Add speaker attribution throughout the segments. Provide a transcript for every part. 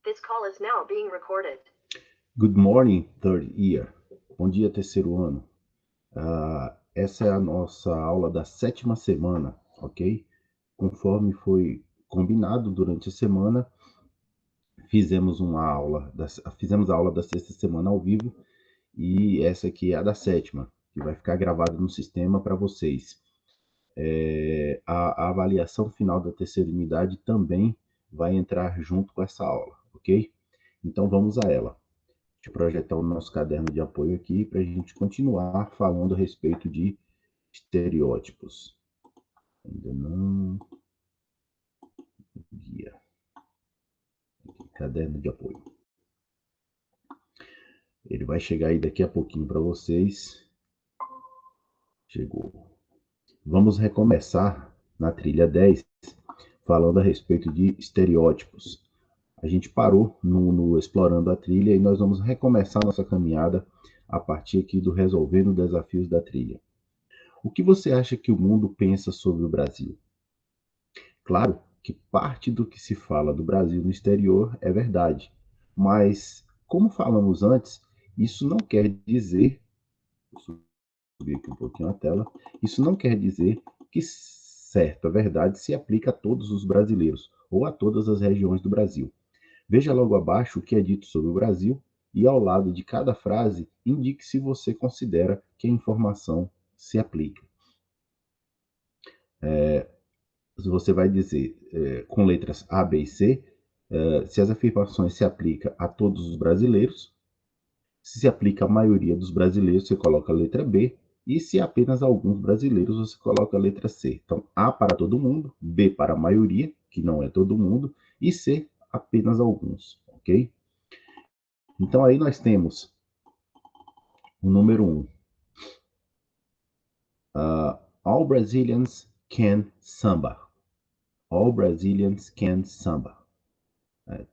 Speaker 1: This call is now being recorded.
Speaker 2: Good morning, third year. Bom dia, terceiro ano. Essa é a nossa aula da 7ª semana, ok? Conforme foi combinado durante a semana, fizemos a aula da 6ª semana ao vivo e essa aqui é a da 7ª, que vai ficar gravada no sistema para vocês. A avaliação final da terceira unidade também vai entrar junto com essa aula, ok? Então vamos a ela. De projetar o nosso caderno de apoio aqui para a gente continuar falando a respeito de estereótipos. Ainda não. Guia. Caderno de apoio. Ele vai chegar aí daqui a pouquinho para vocês. Chegou. Vamos recomeçar na trilha 10, falando a respeito de estereótipos. A gente parou no explorando a trilha e nós vamos recomeçar nossa caminhada a partir aqui do resolvendo desafios da trilha. O que você acha que o mundo pensa sobre o Brasil? Claro que parte do que se fala do Brasil no exterior é verdade, mas, como falamos antes, isso não quer dizer, vou subir aqui um pouquinho a tela, isso não quer dizer que certa verdade se aplica a todos os brasileiros ou a todas as regiões do Brasil. Veja logo abaixo o que é dito sobre o Brasil e ao lado de cada frase indique se você considera que a informação se aplica. Você vai dizer com letras A, B e C se as afirmações se aplicam a todos os brasileiros, se aplica à maioria dos brasileiros, você coloca a letra B, e se apenas alguns brasileiros, você coloca a letra C. Então, A para todo mundo, B para a maioria, que não é todo mundo, e C apenas alguns, ok? Então, aí nós temos o número 1. All Brazilians can samba. All Brazilians can samba.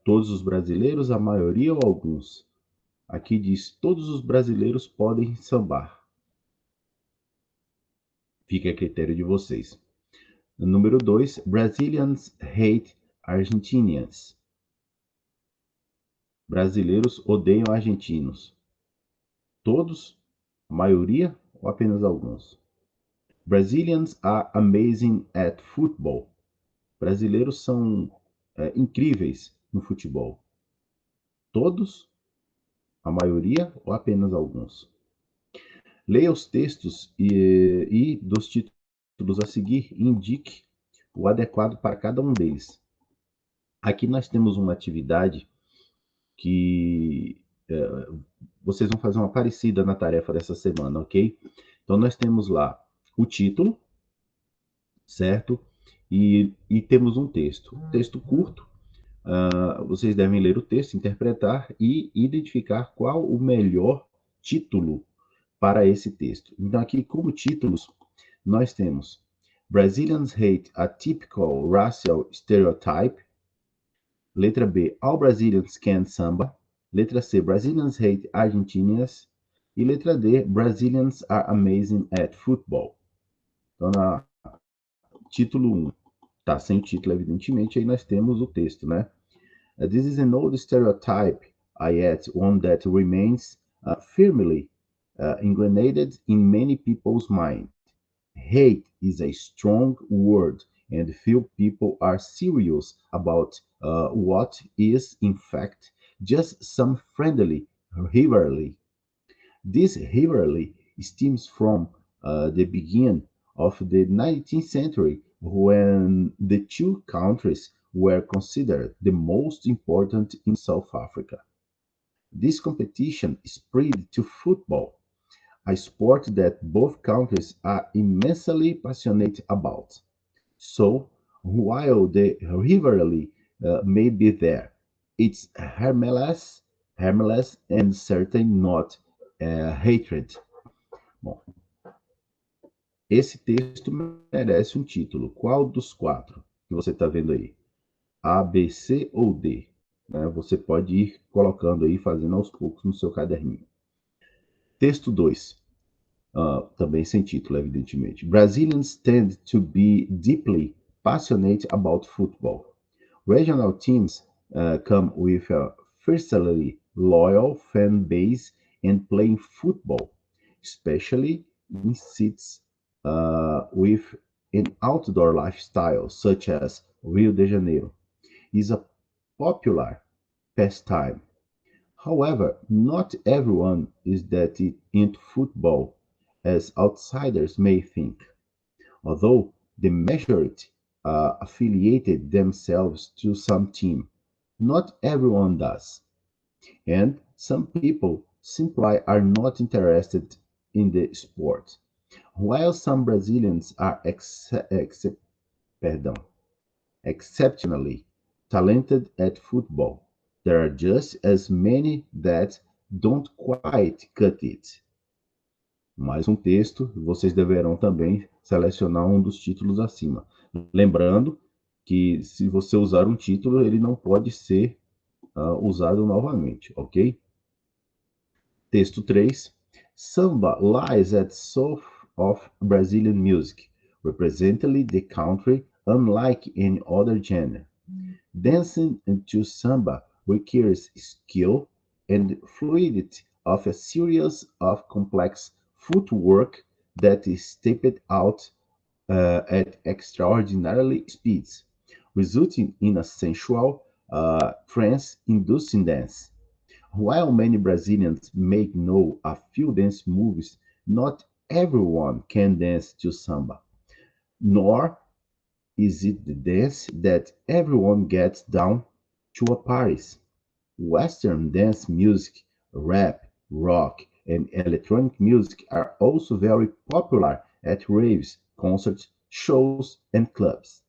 Speaker 2: Todos os brasileiros, a maioria ou alguns? Aqui diz, todos os brasileiros podem sambar. Fica a critério de vocês. Número 2, Brazilians hate Argentinians. Brasileiros odeiam argentinos. Todos, a maioria ou apenas alguns? Brazilians are amazing at football. Brasileiros são incríveis no futebol. Todos, a maioria ou apenas alguns? Leia os textos e dos títulos a seguir indique o adequado para cada um deles. Aqui nós temos uma atividade que vocês vão fazer uma parecida na tarefa dessa semana, ok? Então nós temos lá o título, certo? E temos um texto. Texto curto. Vocês devem ler o texto, interpretar e identificar qual o melhor título para esse texto. Então, aqui, como títulos, nós temos Brazilians hate a typical racial stereotype. Letra B, All Brazilians can samba. Letra C, Brazilians hate Argentinians. E letra D, Brazilians are amazing at football. Então, título 1, tá sem o título, evidentemente, aí nós temos o texto, né? This is an old stereotype, yet one that remains firmly ingrained in many people's mind. Hate is a strong word, and few people are serious about what is, in fact, just some friendly rivalry. This rivalry stems from the beginning of the 19th century, when the two countries were considered the most important in South Africa. This competition spread to football, a sport that both countries are immensely passionate about. So, while the rivalry may be there, it's harmless and certainly not hatred. Bom, esse texto merece um título. Qual dos 4 que você está vendo aí? A, B, C ou D? Você pode ir colocando aí, fazendo aos poucos no seu caderninho. Texto 2. Também sem título, evidentemente. Brazilians tend to be deeply passionate about football. Regional teams come with a fiercely loyal fan base and playing football, especially in cities with an outdoor lifestyle, such as Rio de Janeiro, is a popular pastime. However, not everyone is that into football, as outsiders may think, although the majority affiliated themselves to some team. Not everyone does, and some people simply are not interested in the sport. While some Brazilians are perdão, exceptionally talented at football, there are just as many that don't quite cut it. Mais um texto, vocês deverão também selecionar um dos títulos acima. Lembrando que se você usar um título, ele não pode ser usado novamente, ok? Texto 3. Samba lies at soul of Brazilian music, representing the country unlike any other genre. Dancing to samba requires skill and fluidity of a series of complex footwork that is stepped out at extraordinary speeds, resulting in a sensual, trance-inducing dance. While many Brazilians may know a few dance moves, not everyone can dance to samba, nor is it the dance that everyone gets down to a parties. Western dance music, rap, rock, and electronic music are also very popular at raves, concerts, shows, and clubs.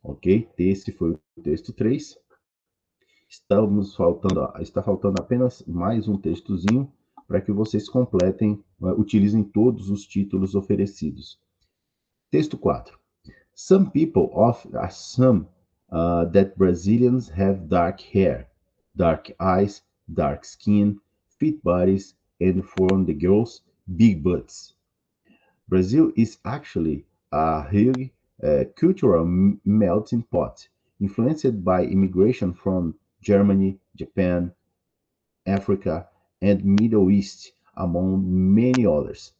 Speaker 2: Ok? Esse foi o texto 3. Está faltando apenas mais um textozinho para que vocês completem, utilizem todos os títulos oferecidos. Texto 4. Some people often assume that Brazilians have dark hair, dark eyes, dark skin, fit bodies, and for the girls, big butts. Brazil is actually a huge cultural melting pot, influenced by immigration from Germany, Japan, Africa, and Middle East, among many others.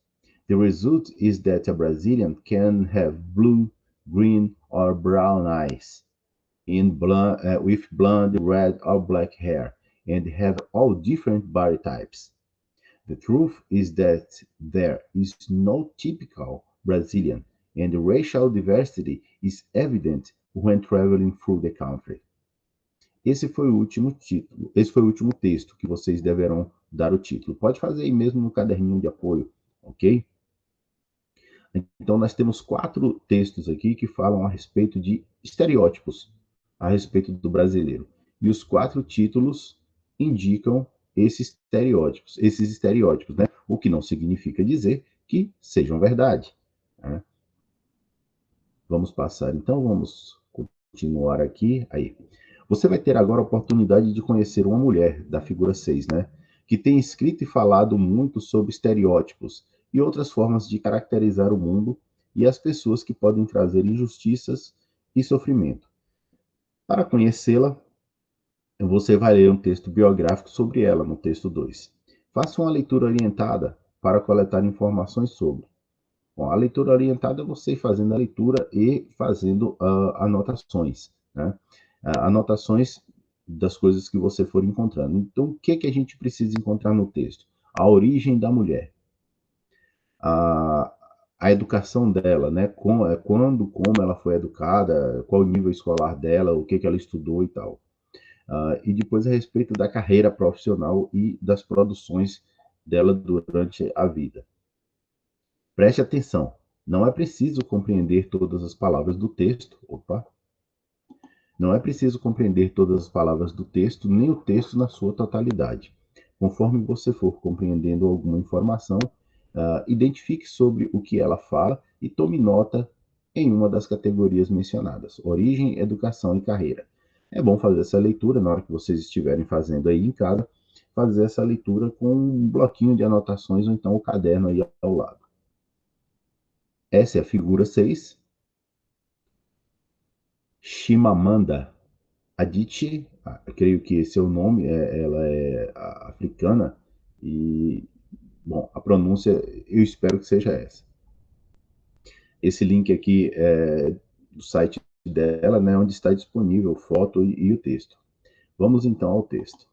Speaker 2: The result is that a Brazilian can have blue, green, or brown eyes, with blonde, red, or black hair, and have all different body types. The truth is that there is no typical Brazilian, and the racial diversity is evident when traveling through the country. Esse foi o último título, esse foi o último texto que vocês deverão dar o título. Pode fazer aí mesmo no caderninho de apoio, ok? Então, nós temos 4 textos aqui que falam a respeito de estereótipos, a respeito do brasileiro. E os 4 títulos indicam esses estereótipos, né? O que não significa dizer que sejam verdade, né? Vamos passar, então, vamos continuar aqui. Aí. Você vai ter agora a oportunidade de conhecer uma mulher, da figura 6, né? Que tem escrito e falado muito sobre estereótipos e outras formas de caracterizar o mundo e as pessoas que podem trazer injustiças e sofrimento. Para conhecê-la, você vai ler um texto biográfico sobre ela no texto 2. Faça uma leitura orientada para coletar informações sobre. Bom, a leitura orientada é você fazendo a leitura e fazendo anotações, né? Anotações das coisas que você for encontrando. Então, o que a gente precisa encontrar no texto? A origem da mulher, a educação dela, né? Quando, como ela foi educada, qual o nível escolar dela, o que ela estudou e tal. E depois a respeito da carreira profissional e das produções dela durante a vida. Preste atenção, não é preciso compreender todas as palavras do texto. Não é preciso compreender todas as palavras do texto, nem o texto na sua totalidade. Conforme você for compreendendo alguma informação, identifique sobre o que ela fala e tome nota em uma das categorias mencionadas: origem, educação e carreira. É bom fazer essa leitura na hora que vocês estiverem fazendo aí em casa, fazer essa leitura com um bloquinho de anotações ou então o caderno aí ao lado. Essa é a figura 6. Chimamanda Adichie, creio que esse é o nome, ela é africana e, bom, a pronúncia eu espero que seja essa. Esse link aqui é do site dela, né, onde está disponível foto e o texto. Vamos então ao texto.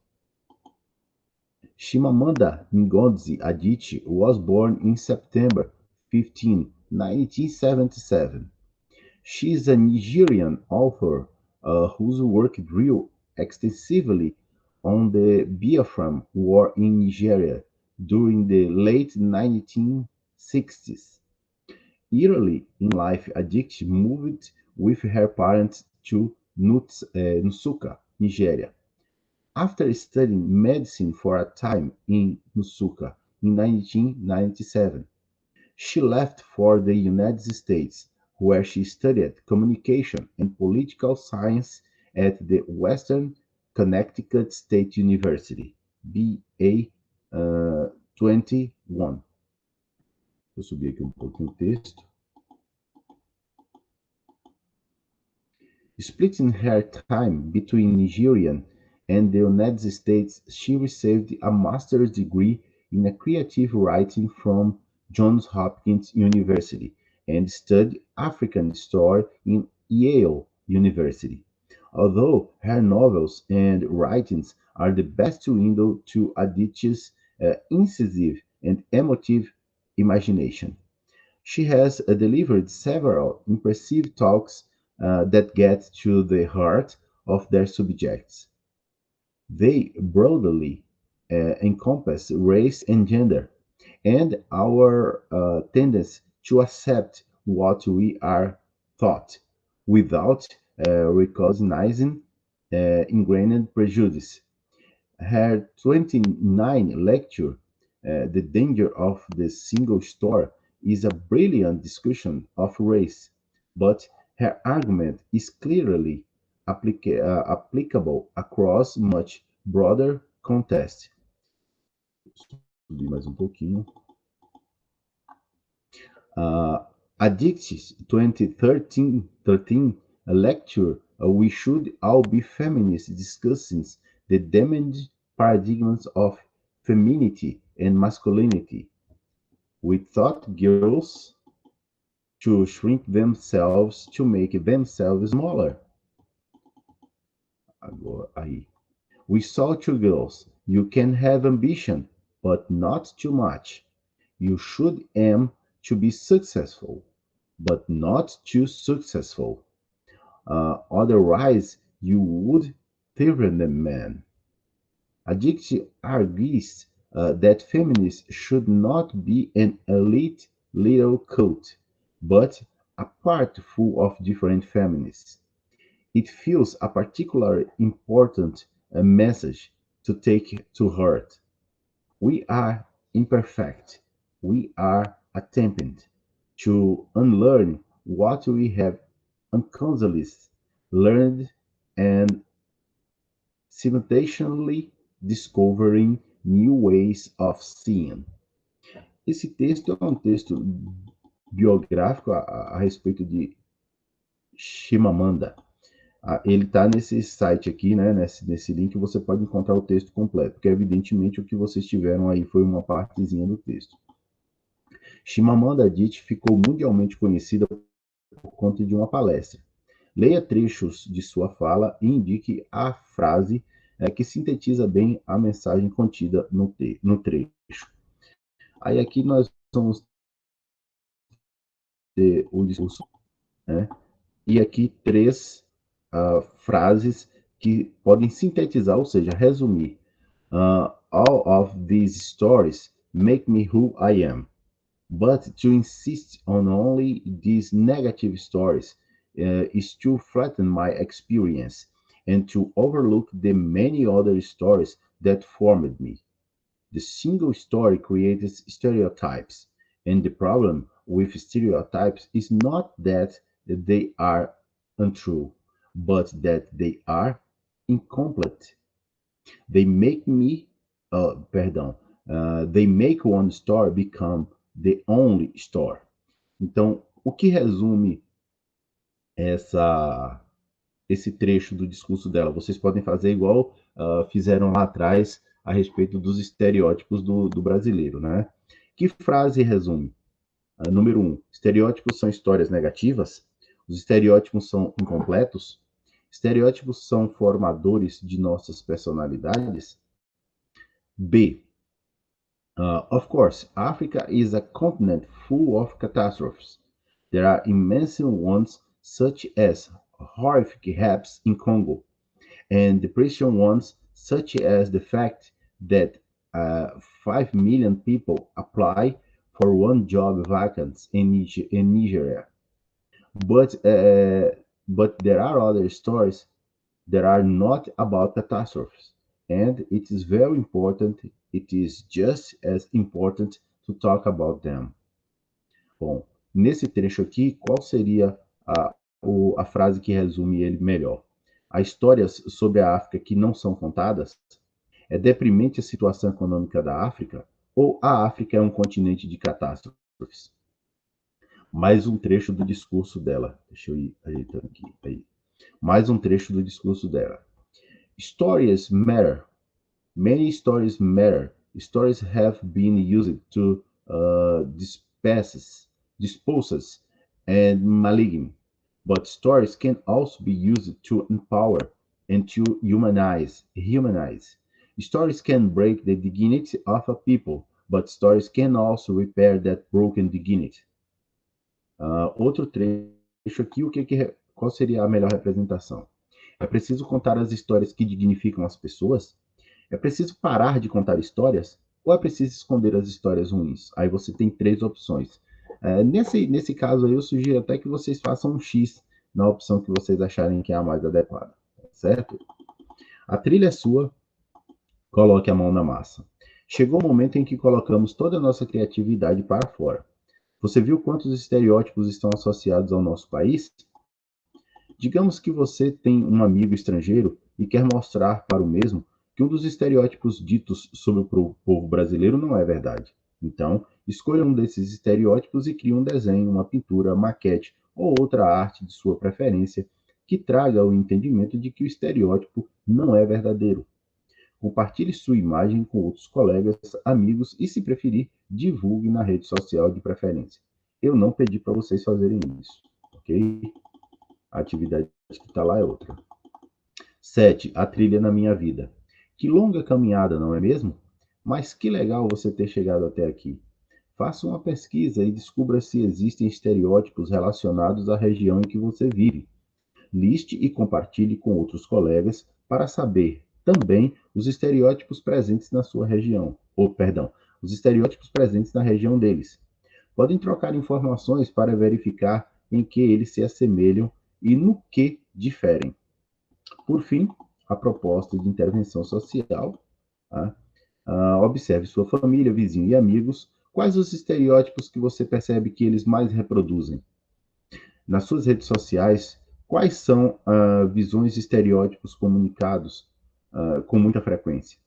Speaker 2: Chimamanda Ngozi Adichie was born in September 15, 1977. She is a Nigerian author whose work drew extensively on the Biafran War in Nigeria during the late 1960s. Early in life, Adichie moved with her parents to Nsukka, Nigeria. After studying medicine for a time in Nsukka in 1997, she left for the United States, where she studied communication and political science at the Western Connecticut State University, BA 21. Vou subir aqui pouquinho o texto. Splitting her time between Nigeria and the United States, she received a master's degree in creative writing from Johns Hopkins University and studied African studies in Yale University. Although her novels and writings are the best window to Adichie's incisive and emotive imagination. She has delivered several impressive talks that get to the heart of their subjects. They broadly encompass race and gender, and our tendency to accept what we are taught without recognizing ingrained prejudice. Her 29 lecture, The Danger of the Single Store, is a brilliant discussion of race, but her argument is clearly applicable across much broader context. Subir mais um pouquinho. Addict's 2013 lecture, We Should All Be Feminists, discusses the damaged paradigms of femininity and masculinity. We taught girls to shrink themselves to make themselves smaller. Agora, aí. We saw to girls, you can have ambition, but not too much. You should aim to be successful, but not too successful. Otherwise, you would threaten the man. Adichie argues that feminism should not be an elite little cult, but a part full of different feminists. It feels a particularly important message to take to heart. We are imperfect. We are attempting to unlearn what we have unconsciously learned and simultaneously discovering new ways of seeing. Esse texto é um texto biográfico a respeito de Chimamanda. Ele está nesse site aqui, né, nesse link, você pode encontrar o texto completo, porque evidentemente o que vocês tiveram aí foi uma partezinha do texto. Chimamanda Adichie ficou mundialmente conhecida por conta de uma palestra. Leia trechos de sua fala e indique a frase que sintetiza bem a mensagem contida no trecho. Aí aqui nós vamos ter o discurso, né? E aqui três frases que podem sintetizar, ou seja, resumir. All of these stories make me who I am. But to insist on only these negative stories is to flatten my experience and to overlook the many other stories that formed me. The single story creates stereotypes, and the problem with stereotypes is not that they are untrue, but that they are incomplete. They make me, they make one story become the only story. Então, o que resume esse trecho do discurso dela. Vocês podem fazer igual fizeram lá atrás a respeito dos estereótipos do brasileiro, né? Que frase resume? Número 1. Estereótipos são histórias negativas? Os estereótipos são incompletos? Estereótipos são formadores de nossas personalidades? B. Of course, Africa is a continent full of catastrophes. There are immense ones, such as horrific haps in Congo, and depression ones, such as the fact that 5 million people apply for one job vacant in Nigeria. But there are other stories that are not about catastrophes, and it is very important, it is just as important to talk about them. Bom, nesse trecho aqui, qual seria a frase que resume ele melhor? Há histórias sobre a África que não são contadas? É deprimente a situação econômica da África? Ou a África é um continente de catástrofes? Mais um trecho do discurso dela. Deixa eu ir ajeitando aqui. Aí. Mais um trecho do discurso dela. Stories matter. Many stories matter. Stories have been used to dispose us and malign. But stories can also be used to empower and to humanize. Stories can break the dignity of a people, but stories can also repair that broken dignity. Outro trecho aqui, qual seria a melhor representação? É preciso contar as histórias que dignificam as pessoas? É preciso parar de contar histórias? Ou é preciso esconder as histórias ruins? Aí você tem 3 opções. Nesse caso aí, eu sugiro até que vocês façam um X na opção que vocês acharem que é a mais adequada, certo? A trilha é sua, coloque a mão na massa. Chegou o momento em que colocamos toda a nossa criatividade para fora. Você viu quantos estereótipos estão associados ao nosso país? Digamos que você tem um amigo estrangeiro e quer mostrar para o mesmo que um dos estereótipos ditos sobre o povo brasileiro não é verdade. Então, escolha um desses estereótipos e crie um desenho, uma pintura, maquete ou outra arte de sua preferência que traga o entendimento de que o estereótipo não é verdadeiro. Compartilhe sua imagem com outros colegas, amigos e, se preferir, divulgue na rede social de preferência. Eu não pedi para vocês fazerem isso, ok? A atividade que está lá é outra. 7. A trilha na minha vida. Que longa caminhada, não é mesmo? Mas que legal você ter chegado até aqui. Faça uma pesquisa e descubra se existem estereótipos relacionados à região em que você vive. Liste e compartilhe com outros colegas para saber também os estereótipos presentes na sua região, os estereótipos presentes na região deles. Podem trocar informações para verificar em que eles se assemelham e no que diferem. Por fim, a proposta de intervenção social. Tá? Observe sua família, vizinho e amigos. Quais os estereótipos que você percebe que eles mais reproduzem? Nas suas redes sociais, quais são visões e estereótipos comunicados com muita frequência?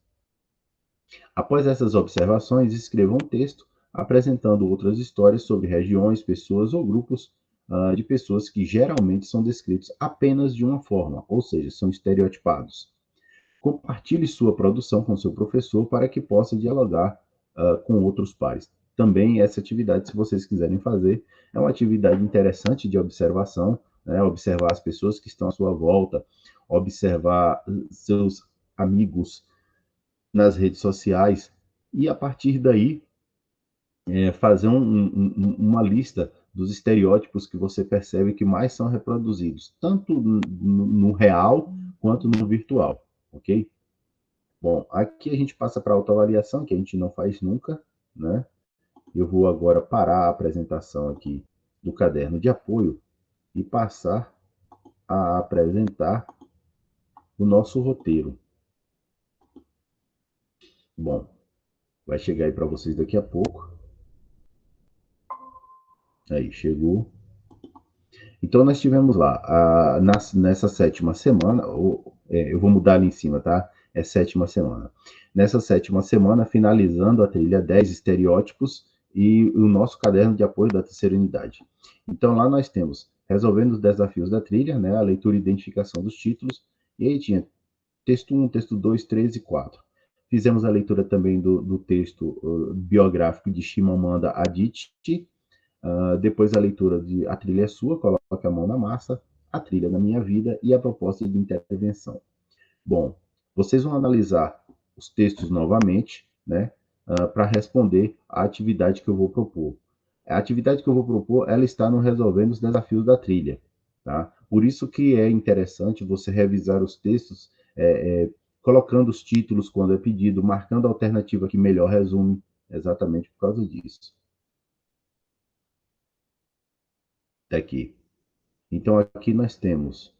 Speaker 2: Após essas observações, escreva um texto apresentando outras histórias sobre regiões, pessoas ou grupos de pessoas que geralmente são descritos apenas de uma forma, ou seja, são estereotipados. Compartilhe sua produção com seu professor para que possa dialogar com outros pares. Também essa atividade, se vocês quiserem fazer, é uma atividade interessante de observação, né? Observar as pessoas que estão à sua volta, observar seus amigos nas redes sociais e, a partir daí, fazer uma lista dos estereótipos que você percebe que mais são reproduzidos, tanto no real quanto no virtual, ok? Bom, aqui a gente passa para a autoavaliação, que a gente não faz nunca, né? Eu vou agora parar a apresentação aqui do caderno de apoio e passar a apresentar o nosso roteiro. Bom, vai chegar aí para vocês daqui a pouco. Aí, chegou. Então, nós tivemos lá, nessa 7ª semana, eu vou mudar ali em cima, tá? É 7ª semana. Nessa 7ª semana, finalizando a trilha 10 estereótipos e o nosso caderno de apoio da 3ª unidade. Então, lá nós temos resolvendo os desafios da trilha, né? A leitura e identificação dos títulos. E aí tinha texto 1, texto 2, 3 e 4. Fizemos a leitura também do texto biográfico de Chimamanda Adichie. Depois a leitura de A Trilha é Sua, Coloque a Mão na Massa, A Trilha da Minha Vida e a Proposta de Intervenção. Bom, vocês vão analisar os textos novamente, né, para responder à atividade que eu vou propor. A atividade que eu vou propor, ela está no Resolvendo os Desafios da Trilha, tá? Por isso que é interessante você revisar os textos, colocando os títulos quando é pedido, marcando a alternativa que melhor resume, exatamente por causa disso. Até aqui. Então, aqui nós temos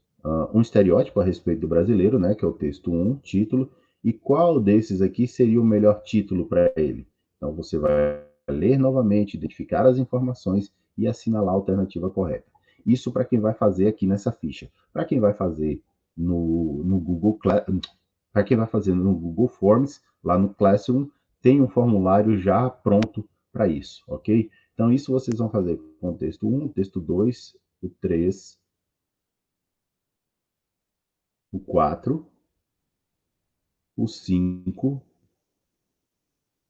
Speaker 2: um estereótipo a respeito do brasileiro, né, que é o texto 1, título, e qual desses aqui seria o melhor título para ele. Então, você vai ler novamente, identificar as informações e assinalar a alternativa correta. Isso para quem vai fazer aqui nessa ficha. Para quem vai fazer no Google para quem vai fazer no Google Forms, lá no Classroom, tem um formulário já pronto para isso, ok? Então, isso vocês vão fazer com o texto 1, o texto 2, o 3, o 4, o 5,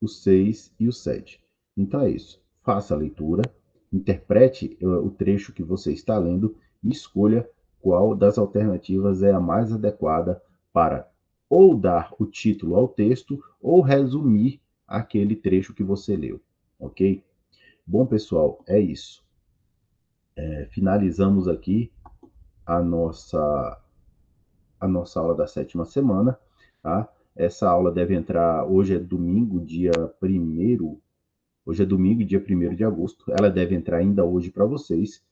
Speaker 2: o 6 e o 7. Então é isso. Faça a leitura, interprete o trecho que você está lendo e escolha qual das alternativas é a mais adequada para ou dar o título ao texto ou resumir aquele trecho que você leu, ok? Bom, pessoal, é isso. Finalizamos aqui a nossa aula da sétima semana, tá? Essa aula deve entrar, hoje é domingo, dia 1º, hoje é domingo, dia 1º de agosto, ela deve entrar ainda hoje para vocês,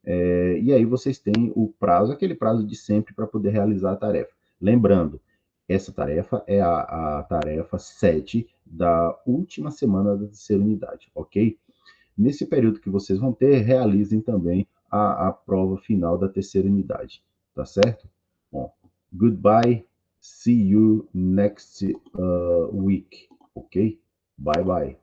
Speaker 2: e aí vocês têm o prazo, aquele prazo de sempre para poder realizar a tarefa. Lembrando, essa tarefa é a tarefa 7 da última semana da terceira unidade, ok? Nesse período que vocês vão ter, realizem também a prova final da terceira unidade, tá certo? Bom, goodbye, see you next week, ok? Bye bye.